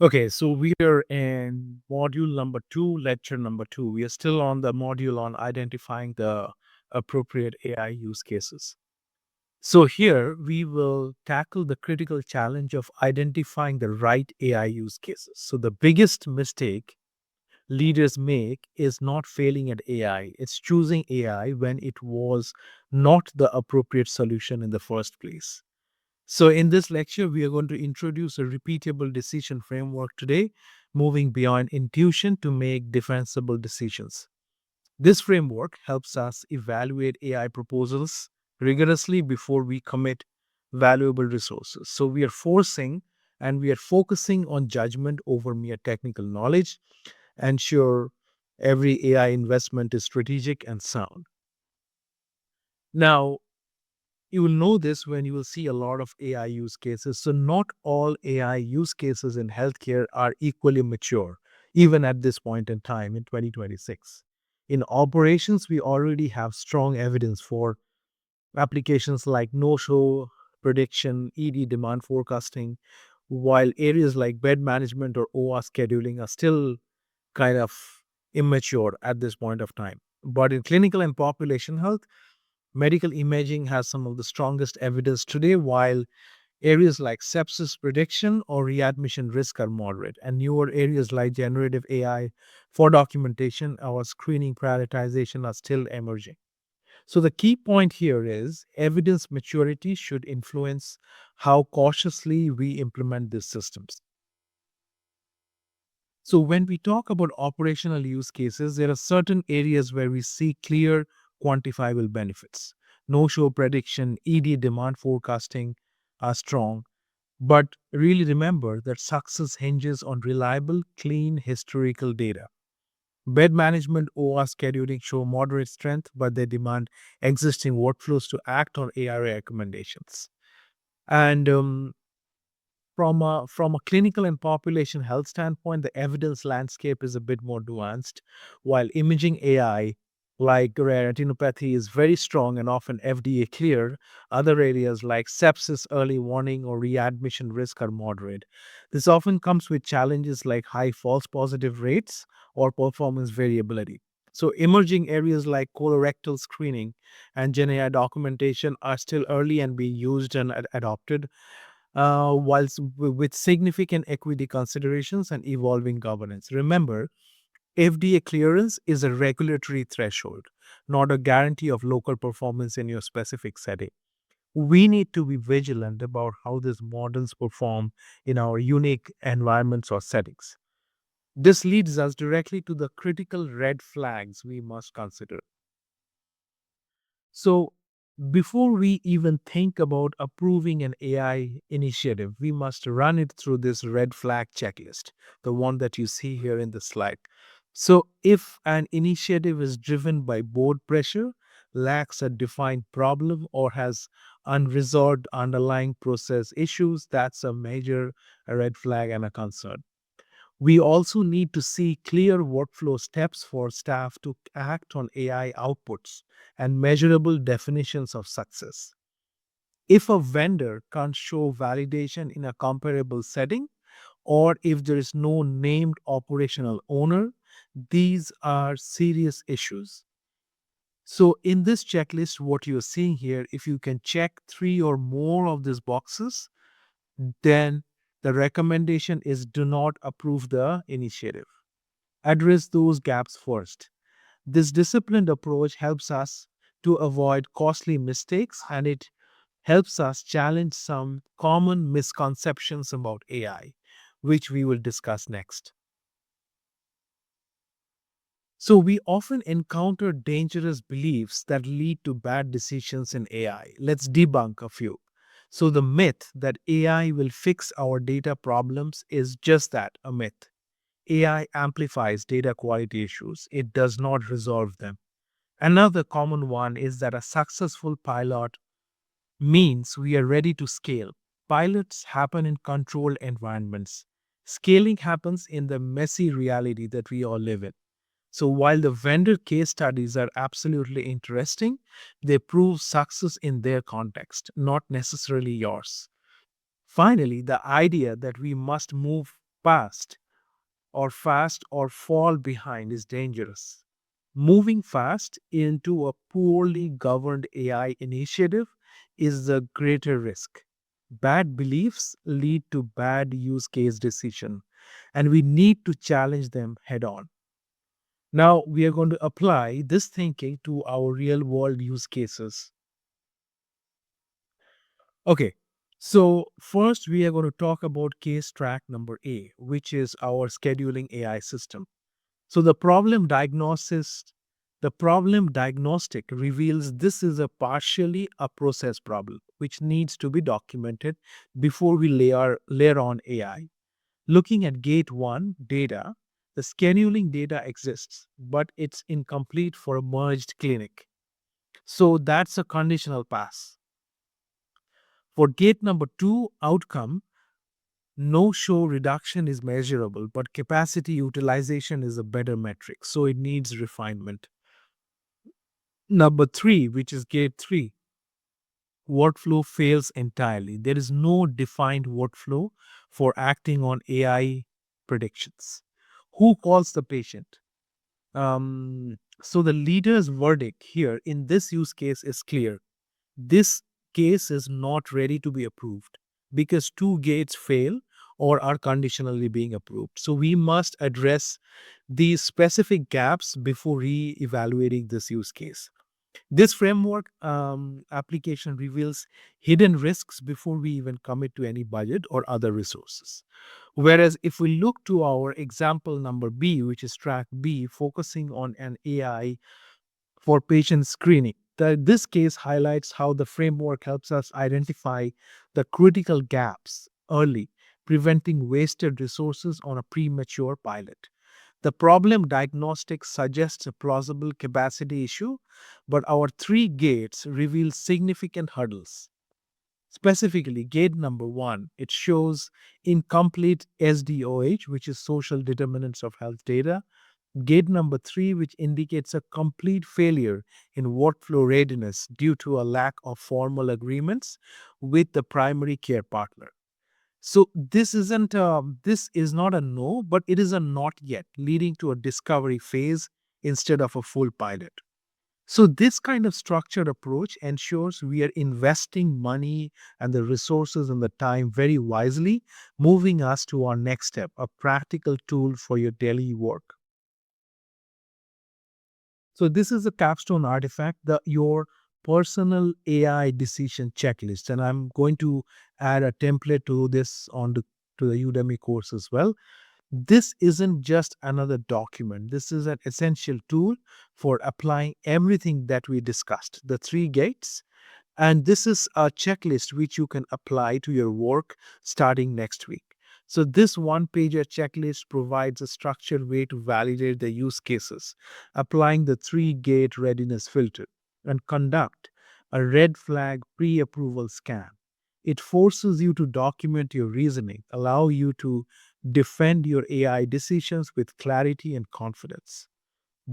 Okay, so we are in module number two, lecture number two. We are still on the module on identifying the appropriate AI use cases. So, here we will tackle the critical challenge of identifying the right AI use cases. So, the biggest mistake leaders make is not failing at AI, it's choosing AI when it was not the appropriate solution in the first place. So, in this lecture, we are going to introduce a repeatable decision framework today, moving beyond intuition to make defensible decisions. This framework helps us evaluate AI proposals rigorously before we commit valuable resources. So, we are forcing and we are focusing on judgment over mere technical knowledge, ensure every AI investment is strategic and sound. Now, you will know this when you will see a lot of AI use cases. So, not all AI use cases in healthcare are equally mature, even at this point in time in 2026. In operations, we already have strong evidence for applications like no show prediction, ED demand forecasting, while areas like bed management or OR scheduling are still kind of immature at this point of time. But in clinical and population health, medical imaging has some of the strongest evidence today, while areas like sepsis prediction or readmission risk are moderate, and newer areas like generative AI for documentation or screening prioritization are still emerging. So, the key point here is evidence maturity should influence how cautiously we implement these systems. So, when we talk about operational use cases, there are certain areas where we see clear, quantifiable benefits. No show prediction, ED demand forecasting are strong, but really remember that success hinges on reliable, clean historical data. Bed management OR scheduling show moderate strength, but they demand existing workflows to act on AI recommendations. And from a clinical and population health standpoint, the evidence landscape is a bit more nuanced. While imaging AI, like rare retinopathy, is very strong and often FDA cleared, other areas like sepsis, early warning, or readmission risk are moderate. This often comes with challenges like high false positive rates or performance variability. So, emerging areas like colorectal screening and Gen AI documentation are still early and being used and adopted with significant equity considerations and evolving governance. Remember, FDA clearance is a regulatory threshold, not a guarantee of local performance in your specific setting. We need to be vigilant about how these models perform in our unique environments or settings. This leads us directly to the critical red flags we must consider. So, before we even think about approving an AI initiative, we must run it through this red flag checklist, the one that you see here in the slide. So, if an initiative is driven by board pressure, lacks a defined problem, or has unresolved underlying process issues, that's a major red flag and a concern. We also need to see clear workflow steps for staff to act on AI outputs and measurable definitions of success. If a vendor can't show validation in a comparable setting, or if there is no named operational owner, these are serious issues. So, in this checklist, what you're seeing here, if you can check three or more of these boxes, then the recommendation is do not approve the initiative. Address those gaps first. This disciplined approach helps us to avoid costly mistakes, and it helps us challenge some common misconceptions about AI, which we will discuss next. So, we often encounter dangerous beliefs that lead to bad decisions in AI. Let's debunk a few. So, the myth that AI will fix our data problems is just that, a myth. AI amplifies data quality issues, it does not resolve them. Another common one is that a successful pilot means we are ready to scale. Pilots happen in controlled environments. Scaling happens in the messy reality that we all live in. So, while the vendor case studies are absolutely interesting, they prove success in their context, not necessarily yours. Finally, the idea that we must move fast or fall behind is dangerous. Moving fast into a poorly governed AI initiative is the greater risk. Bad beliefs lead to bad use case decision, and we need to challenge them head on. Now, we are going to apply this thinking to our real world use cases. Okay, so first we are going to talk about case track number A, which is our scheduling AI system. So the problem diagnostic reveals this is a partially a process problem, which needs to be documented before we layer on AI. Looking at gate 1 data, the scheduling data exists, but it's incomplete for a merged clinic. So that's a conditional pass. For gate number 2 outcome, no show reduction is measurable, but capacity utilization is a better metric, so it needs refinement. Number 3, which is gate 3, workflow fails entirely. There is no defined workflow for acting on AI predictions. Who calls the patient? So the leader's verdict here in this use case is clear. This case is not ready to be approved because two gates fail or are conditionally being approved. So we must address these specific gaps before re-evaluating this use case. This framework application reveals hidden risks before we even commit to any budget or other resources. Whereas if we look to our example number B, which is track B, focusing on an AI for patient screening. This case highlights how the framework helps us identify the critical gaps early, preventing wasted resources on a premature pilot. The problem diagnostic suggests a plausible capacity issue, but our three gates reveal significant hurdles. Specifically, gate number 1, it shows incomplete SDOH, which is social determinants of health data. Gate number 3, which indicates a complete failure in workflow readiness due to a lack of formal agreements with the primary care partner. So this is not a no, but it is a not yet, leading to a discovery phase instead of a full pilot. So this kind of structured approach ensures we are investing money and the resources and the time very wisely, moving us to our next step, a practical tool for your daily work. So this is a capstone artifact, your personal AI decision checklist. And I'm going to add a template to this to the Udemy course as well. This isn't just another document. This is an essential tool for applying everything that we discussed, the three gates. And this is a checklist which you can apply to your work starting next week. So, this one pager checklist provides a structured way to validate the use cases, applying the three gate readiness filter, and conduct a red flag pre approval scan. It forces you to document your reasoning, allow you to defend your AI decisions with clarity and confidence.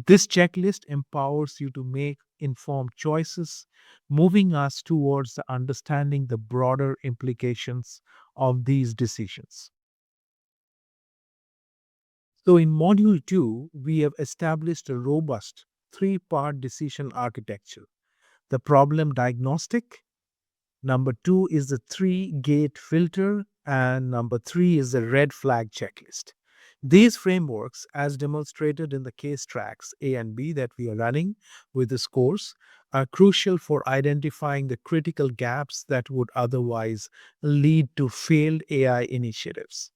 This checklist empowers you to make informed choices, moving us towards the understanding the broader implications of these decisions. So, in Module 2, we have established a robust three-part decision architecture: the problem diagnostic, number 2 is the three gate filter, and number 3 is the red flag checklist. These frameworks, as demonstrated in the case tracks A and B that we are running with this course, are crucial for identifying the critical gaps that would otherwise lead to failed AI initiatives.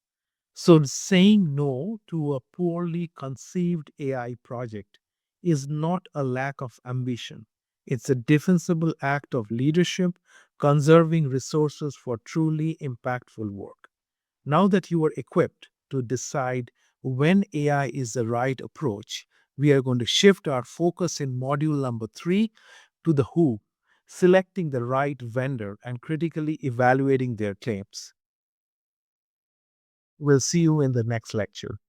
So, saying no to a poorly conceived AI project is not a lack of ambition. It's a defensible act of leadership, conserving resources for truly impactful work. Now that you are equipped to decide when AI is the right approach, we are going to shift our focus in module number 3 to the who, selecting the right vendor and critically evaluating their claims. We'll see you in the next lecture.